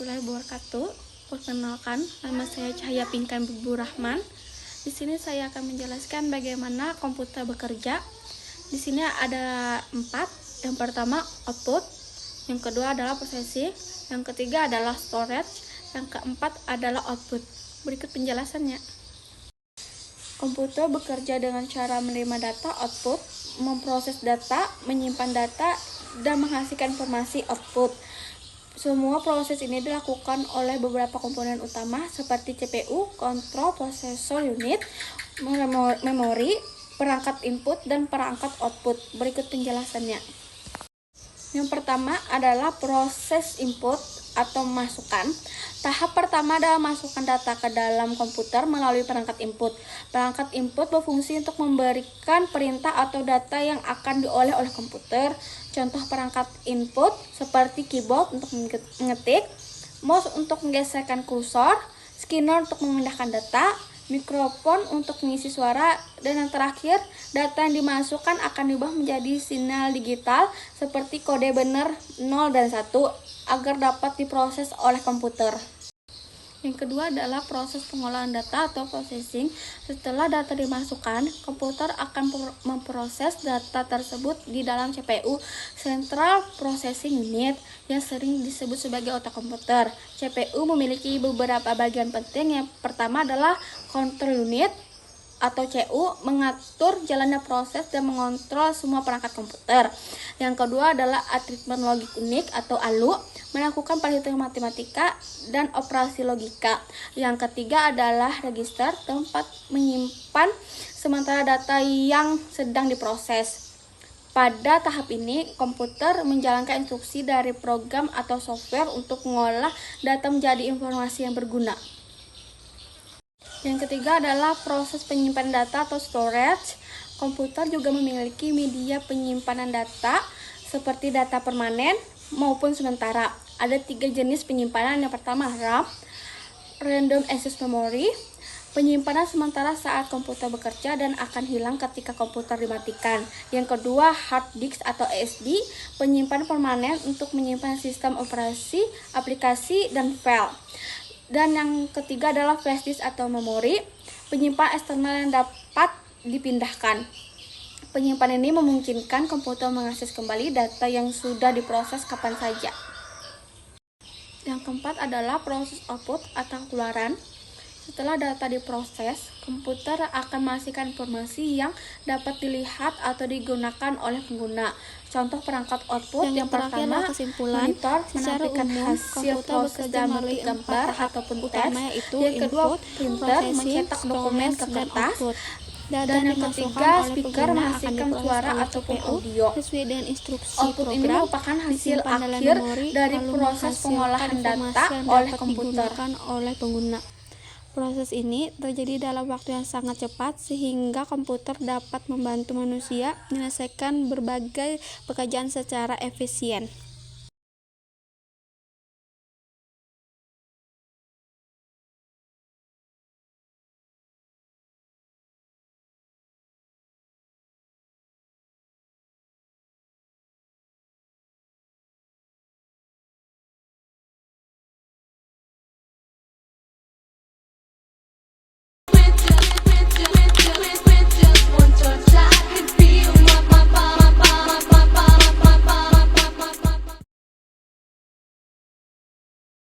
warahmatullahi wabarakatuh. Perkenalkan, nama saya Cahaya Pinkan Bibu Rahman. Di sini saya akan menjelaskan bagaimana komputer bekerja. Di sini ada 4. Yang pertama output, yang kedua adalah processing, yang ketiga adalah storage, yang keempat adalah output. Berikut penjelasannya. Komputer bekerja dengan cara menerima data output, memproses data, menyimpan data, dan menghasilkan informasi output. Semua proses ini dilakukan oleh beberapa komponen utama seperti CPU, kontrol, prosesor unit, memori, perangkat input, dan perangkat output. Berikut penjelasannya. Yang pertama adalah proses input atau masukan. Tahap pertama adalah masukkan data ke dalam komputer melalui perangkat input. Perangkat input berfungsi untuk memberikan perintah atau data yang akan dioleh oleh komputer. Contoh perangkat input seperti keyboard untuk mengetik, mouse untuk menggeserkan kursor, scanner untuk memindahkan data, mikrofon untuk mengisi suara, dan yang terakhir, data yang dimasukkan akan diubah menjadi sinyal digital seperti kode benar 0 dan 1 agar dapat diproses oleh komputer. Yang kedua adalah proses pengolahan data atau processing. Setelah data dimasukkan, komputer akan memproses data tersebut di dalam CPU, Central Processing Unit, yang sering disebut sebagai otak komputer. CPU memiliki beberapa bagian penting. Yang pertama adalah control unit atau CU, mengatur jalannya proses dan mengontrol semua perangkat komputer. Yang kedua adalah Arithmetic Logic Unit atau ALU, melakukan perhitungan matematika dan operasi logika. Yang ketiga adalah register, tempat menyimpan sementara data yang sedang diproses. Pada tahap ini, komputer menjalankan instruksi dari program atau software untuk mengolah data menjadi informasi yang berguna. Yang ketiga adalah proses penyimpanan data atau storage. Komputer juga memiliki media penyimpanan data seperti data permanen maupun sementara. Ada 3 jenis penyimpanan. Yang pertama RAM, Random Access Memory, penyimpanan sementara saat komputer bekerja dan akan hilang ketika komputer dimatikan. Yang kedua hard disk atau SSD, penyimpanan permanen untuk menyimpan sistem operasi, aplikasi, dan file. Dan yang ketiga adalah flash disk atau memori, penyimpanan eksternal yang dapat dipindahkan. Penyimpanan ini memungkinkan komputer mengakses kembali data yang sudah diproses kapan saja. Yang keempat adalah proses output atau keluaran. Setelah data diproses, komputer akan menghasilkan informasi yang dapat dilihat atau digunakan oleh pengguna. Contoh perangkat output yang pertama, kesimpulan, monitor secara menampilkan umum, hasil komputer proses bekerja dalam melalui bentuk gambar 4 tahap ataupun teks. utamanya, yaitu Yang kedua, input, printer processing, mencetak dokumen ke storage, dan kertas. output. Dan yang dimasukkan ketiga, oleh speaker pengguna akan menghasilkan diproses suara oleh ataupun CPU audio. sesuai dengan instruksi Output ini program, merupakan hasil disimpan dalam akhir memori, dari lalu proses menghasilkan pengolahan informasi data yang oleh dapat komputer. digunakan oleh pengguna. Proses ini terjadi dalam waktu yang sangat cepat sehingga komputer dapat membantu manusia menyelesaikan berbagai pekerjaan secara efisien.